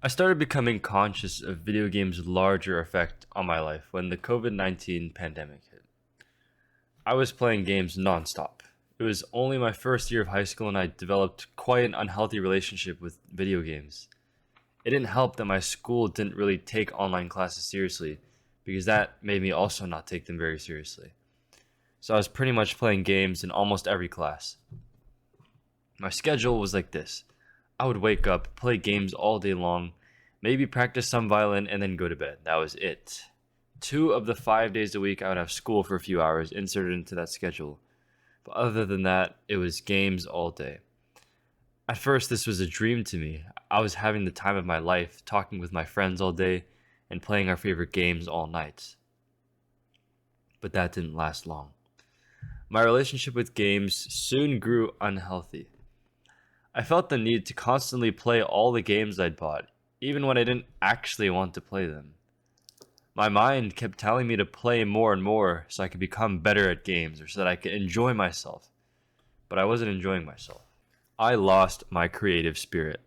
I started becoming conscious of video games' larger effect on my life when the COVID-19 pandemic hit. I was playing games nonstop. It was only my first year of high school and I developed quite an unhealthy relationship with video games. It didn't help that my school didn't really take online classes seriously because that made me also not take them very seriously. So I was pretty much playing games in almost every class. My schedule was like this. I would wake up, play games all day long, maybe practice some violin, and then go to bed. That was it. 2 of the 5 days a week, I would have school for a few hours inserted into that schedule. But other than that, it was games all day. At first, this was a dream to me. I was having the time of my life, talking with my friends all day, and playing our favorite games all night. But that didn't last long. My relationship with games soon grew unhealthy. I felt the need to constantly play all the games I'd bought, even when I didn't actually want to play them. My mind kept telling me to play more and more so I could become better at games or so that I could enjoy myself. But I wasn't enjoying myself. I lost my creative spirit.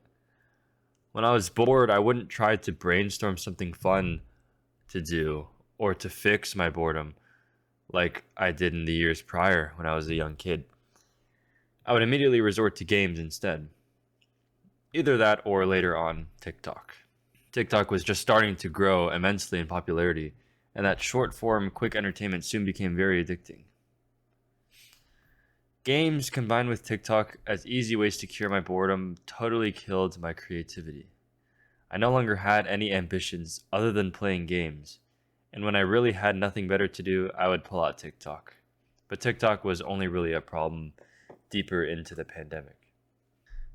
When I was bored, I wouldn't try to brainstorm something fun to do or to fix my boredom like I did in the years prior when I was a young kid. I would immediately resort to games instead. Either that or later on, TikTok. TikTok was just starting to grow immensely in popularity, and that short form, quick entertainment soon became very addicting. Games combined with TikTok as easy ways to cure my boredom totally killed my creativity. I no longer had any ambitions other than playing games, and when I really had nothing better to do, I would pull out TikTok. But TikTok was only really a problem deeper into the pandemic.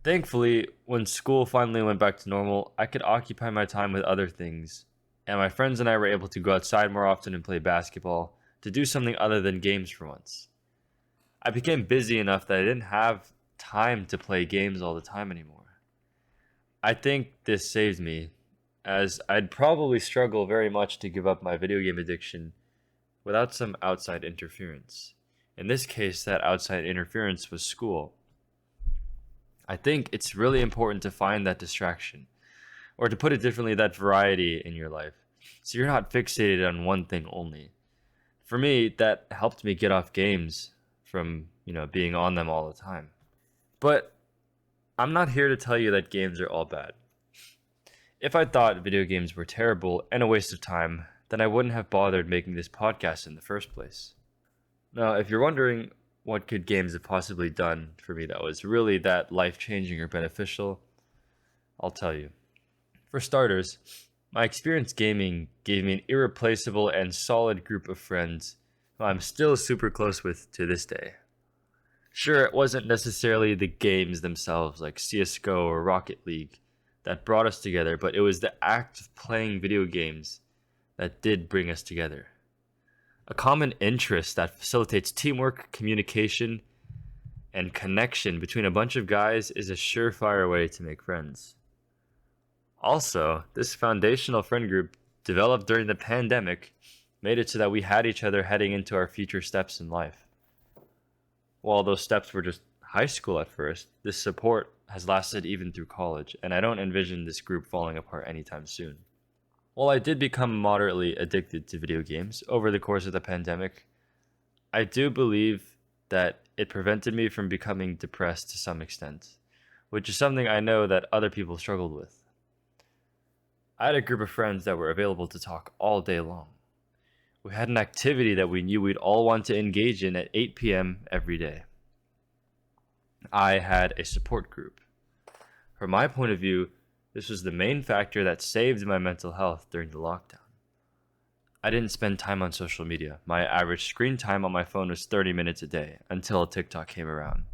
Thankfully, when school finally went back to normal, I could occupy my time with other things, and my friends and I were able to go outside more often and play basketball to do something other than games for once. I became busy enough that I didn't have time to play games all the time anymore. I think this saved me, as I'd probably struggle very much to give up my video game addiction without some outside interference. In this case, that outside interference was school. I think it's really important to find that distraction, or to put it differently, that variety in your life, so you're not fixated on one thing only. For me, that helped me get off games from, being on them all the time. But I'm not here to tell you that games are all bad. If I thought video games were terrible and a waste of time, then I wouldn't have bothered making this podcast in the first place. Now, if you're wondering what could games have possibly done for me that was really that life-changing or beneficial, I'll tell you. For starters, my experience gaming gave me an irreplaceable and solid group of friends who I'm still super close with to this day. Sure, it wasn't necessarily the games themselves like CSGO or Rocket League that brought us together, but it was the act of playing video games that did bring us together. A common interest that facilitates teamwork, communication, and connection between a bunch of guys is a surefire way to make friends. Also, this foundational friend group, developed during the pandemic, made it so that we had each other heading into our future steps in life. While those steps were just high school at first, this support has lasted even through college, and I don't envision this group falling apart anytime soon. While I did become moderately addicted to video games over the course of the pandemic, I do believe that it prevented me from becoming depressed to some extent, which is something I know that other people struggled with. I had a group of friends that were available to talk all day long. We had an activity that we knew we'd all want to engage in at 8 p.m. every day. I had a support group. From my point of view, this was the main factor that saved my mental health during the lockdown. I didn't spend time on social media. My average screen time on my phone was 30 minutes a day until TikTok came around.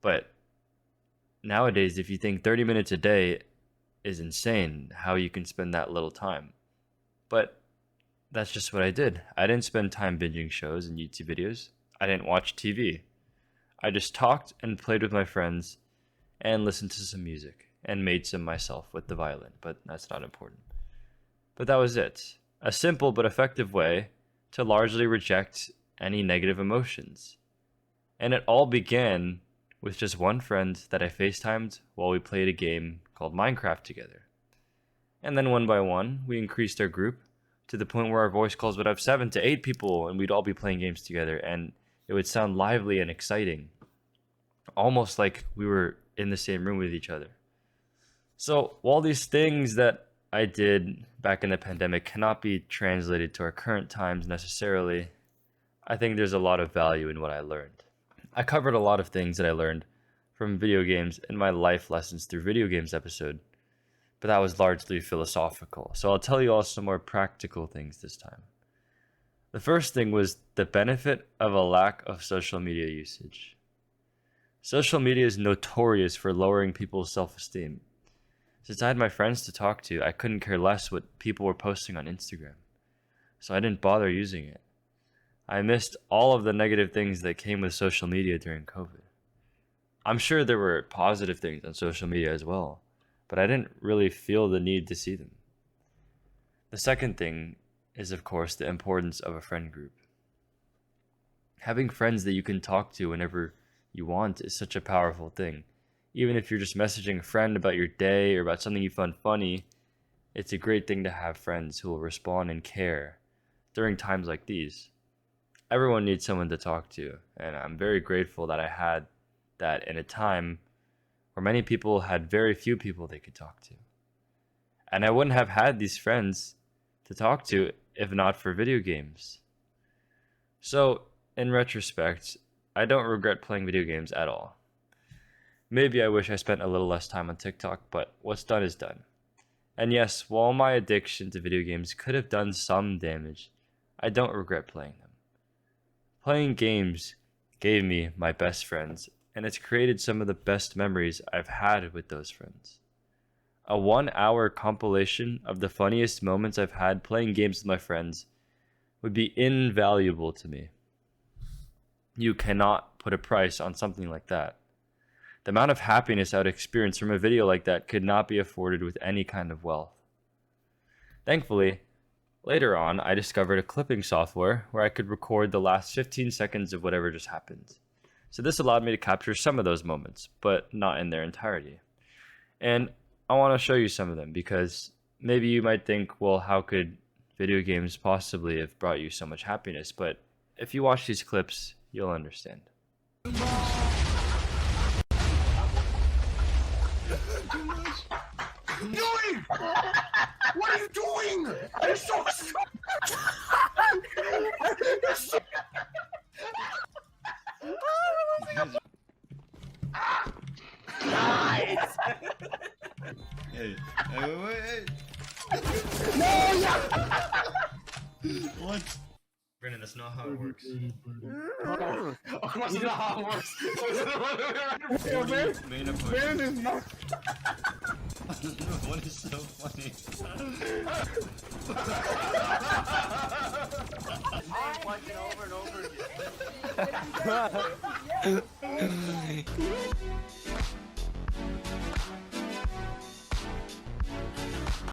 But nowadays, if you think 30 minutes a day is insane, how you can spend that little time. But that's just what I did. I didn't spend time binging shows and YouTube videos. I didn't watch TV. I just talked and played with my friends and listened to some music and made some myself with the violin, but that's not important. But that was it. A simple but effective way to largely reject any negative emotions. And it all began with just one friend that I FaceTimed while we played a game called Minecraft together. And then one by one, we increased our group to the point where our voice calls would have 7 to 8 people and we'd all be playing games together and it would sound lively and exciting. Almost like we were in the same room with each other. So while these things that I did back in the pandemic cannot be translated to our current times necessarily, I think there's a lot of value in what I learned. I covered a lot of things that I learned from video games in my life lessons through video games episode, but that was largely philosophical. So I'll tell you all some more practical things this time. The first thing was the benefit of a lack of social media usage. Social media is notorious for lowering people's self-esteem. Since I had my friends to talk to, I couldn't care less what people were posting on Instagram. So I didn't bother using it. I missed all of the negative things that came with social media during COVID. I'm sure there were positive things on social media as well, but I didn't really feel the need to see them. The second thing is, of course, the importance of a friend group. Having friends that you can talk to whenever you want is such a powerful thing. Even if you're just messaging a friend about your day or about something you found funny, it's a great thing to have friends who will respond and care during times like these. Everyone needs someone to talk to, and I'm very grateful that I had that in a time where many people had very few people they could talk to. And I wouldn't have had these friends to talk to if not for video games. So, in retrospect, I don't regret playing video games at all. Maybe I wish I spent a little less time on TikTok, but what's done is done. And yes, while my addiction to video games could have done some damage, I don't regret playing them. Playing games gave me my best friends, and it's created some of the best memories I've had with those friends. A 1-hour compilation of the funniest moments I've had playing games with my friends would be invaluable to me. You cannot put a price on something like that. The amount of happiness I would experience from a video like that could not be afforded with any kind of wealth. Thankfully, later on, I discovered a clipping software where I could record the last 15 seconds of whatever just happened. So this allowed me to capture some of those moments, but not in their entirety. And I want to show you some of them because maybe you might think, well, how could video games possibly have brought you so much happiness? But if you watch these clips, you'll understand. Doing? What are you doing? You're so You're so Nice! Hey, wait. No! What? Brandon, that's not how it works. Of course it's not how it works. Man is not. What is so funny? Watch it over and over again.